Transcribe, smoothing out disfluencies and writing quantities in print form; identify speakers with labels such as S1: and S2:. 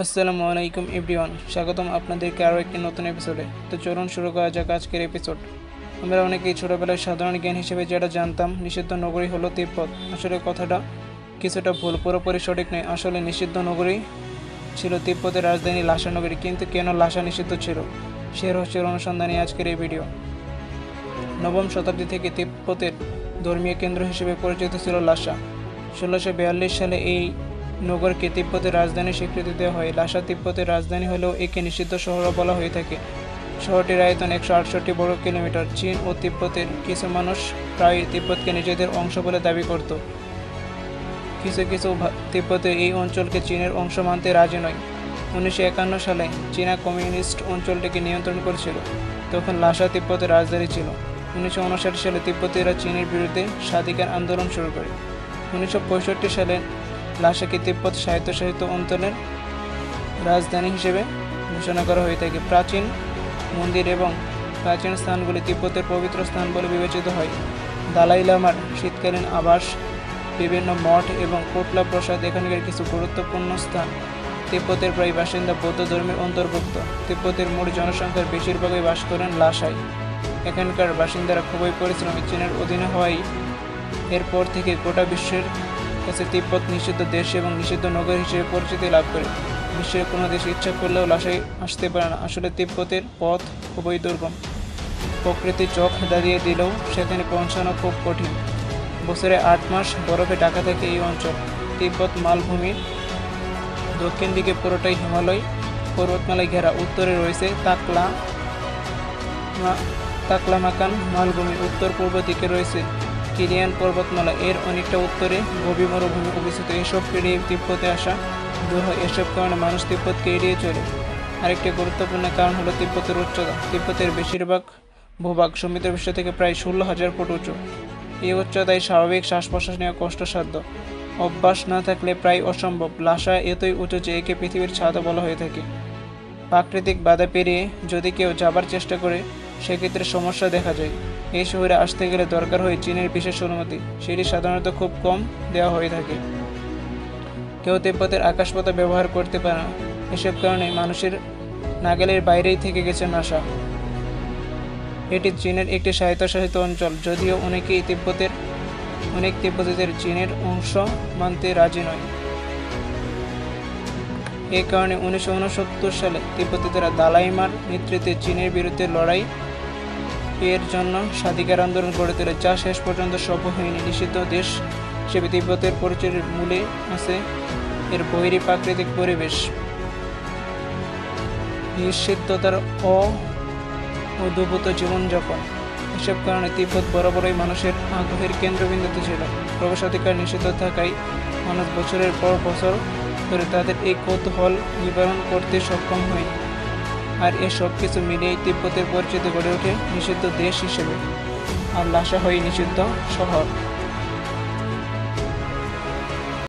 S1: আসসালামু আলাইকুম এভরিওয়ান, স্বাগতম আপনাদেরকে আরও একটি নতুন এপিসোডে। তো চলুন শুরু করা যাক আজকের এপিসোড। আমরা অনেকেই ছোটোবেলায় সাধারণ জ্ঞান হিসেবে যেটা জানতাম, নিষিদ্ধ নগরী হলো তিব্বত। আসলে কথাটা কিছুটা ভুল, পুরোপুরি সঠিক নয়। আসলে নিষিদ্ধ নগরী ছিল তিব্বতের রাজধানী লাসা নগরী। কিন্তু কেন লাসা নিষিদ্ধ ছিল, সে রহস্যের অনুসন্ধানে আজকের এই ভিডিও। নবম শতাব্দী থেকে তিব্বতের ধর্মীয় কেন্দ্র হিসেবে পরিচিত ছিল লাসা। 1642 সালে এই নগরকে তিব্বতের রাজধানী স্বীকৃতি দেওয়া হয়। লাসা তিব্বতের রাজধানী হলেও একে নিষিদ্ধ শহরও বলা হয়ে থাকে। শহরটির আয়তন 168 বর্গ কিলোমিটার। চীন ও তিব্বতের কিছু মানুষ প্রায় তিব্বতকে নিজেদের অংশ বলে দাবি করত। কিছু কিছু তিব্বতের এই অঞ্চলকে চীনের অংশ মানতে রাজি নয়। 1951 সালে চীনা কমিউনিস্ট অঞ্চলটিকে নিয়ন্ত্রণ করেছিল। তখন লাসা তিব্বতের রাজধানী ছিল। 1959 সালে তিব্বতীরা চীনের বিরুদ্ধে স্বাধিকার আন্দোলন শুরু করে। 1965 সালে লাসাকে তিব্বত স্বায়ত্তশাসিত অঞ্চলের রাজধানী হিসেবে ঘোষণা করা হয়ে থাকে। প্রাচীন মন্দির এবং প্রাচীন স্থানগুলি তিব্বতের পবিত্র স্থান বলে বিবেচিত হয়। দালাই লামার শীতকালীন আবাস, বিভিন্ন মঠ এবং কোটলা প্রসাদ এখানকার কিছু গুরুত্বপূর্ণ স্থান। তিব্বতের প্রায় বাসিন্দা বৌদ্ধ ধর্মের অন্তর্ভুক্ত। তিব্বতের মোট জনসংখ্যার বেশিরভাগই বাস করেন লাসায়। এখানকার বাসিন্দারা খুবই পরিশ্রমী। চীনের অধীনে হওয়ায় এরপর থেকে গোটা বিশ্বের কাছে তিব্বত নিষিদ্ধ দেশ এবং নিষিদ্ধ নগরী হিসেবে পরিচিতি লাভ করে। বিশ্বের কোনো দেশ ইচ্ছা করলেও লাসায় আসতে পারে না। আসলে তিব্বতের পথ খুবই দুর্গম। প্রকৃতি চোখ দাঁড়িয়ে দিলেও সেখানে পৌঁছানো খুব কঠিন। বছরে 8 মাস বরফে ঢাকা থাকে এই অঞ্চল। তিব্বত মালভূমির দক্ষিণ দিকে পুরোটাই হিমালয় পর্বতমালায় ঘেরা। উত্তরে রয়েছে তাকলামাকান মালভূমি। উত্তর পূর্ব দিকে রয়েছে কিলিয়ান পর্বতমালা। এর অনেকটা উত্তরে গোবি মরুভূমি অবস্থিত। এসব পেরিয়ে তিব্বতে আসা দূর হয়। এসব কারণে মানুষ তিব্বতকে এড়িয়ে চলে। আরেকটি গুরুত্বপূর্ণ কারণ হলো তিব্বতের উচ্চতা। তিব্বতের বেশিরভাগ ভূভাগ সমুদ্রপৃষ্ঠ থেকে প্রায় 16,000 ফুট উঁচু। এই উচ্চতায় স্বাভাবিক শ্বাস প্রশ্বাস নেওয়া কষ্টসাধ্য। অভ্যাস না থাকলে প্রায় অসম্ভব। লাসা এতই উঁচু যে একে পৃথিবীর ছাদও বলা হয়ে থাকে। প্রাকৃতিক বাধা পেরিয়ে যদি কেউ যাবার চেষ্টা করে, সেক্ষেত্রে সমস্যা দেখা যায়। এই শহরে আসতে গেলে দরকার হয় চীনের বিশেষ অনুমতি। সেটি সাধারণত খুব কম দেওয়া হয়ে থাকে। কেউ তিব্বতের আকাশপথ ব্যবহার করতে পারে না। এসব কারণে মানুষের নাগালের বাইরেই থেকে গেছে লাসা। এটি চীনের একটি স্বায়ত্তশাসিত অঞ্চল, যদিও অনেক তিব্বতীদের চীনের অংশ মানতে রাজি নয়। এই কারণে 1969 সালে তিব্বতীরা দালাইমার নেতৃত্বে চীনের বিরুদ্ধে লড়াই এর জন্য স্বাধিকার আন্দোলন গড়ে তোলে, যা শেষ পর্যন্ত সফল হয়নি। নিষিদ্ধ দেশ হিসেবে তিব্বতের পরিচয়ের মূলে আছে এর বৈরী প্রাকৃতিক পরিবেশ, নিষিদ্ধতার অদ্ভুত জীবনযাপন। এসব কারণে তিব্বত বরাবরই মানুষের আগ্রহের কেন্দ্রবিন্দুতে ছিল। প্রবেশাধিকার নিষিদ্ধ থাকায় মানুষ বছরের পর বছর ধরে তাদের এই কৌতূহল নিবারণ করতে সক্ষম হয়নি। আর এসব কিছু মিলিয়েই তিব্বতের পরিচিতি গড়ে ওঠে নিষিদ্ধ দেশ হিসেবে, আর লাসা হয় নিষিদ্ধ শহর।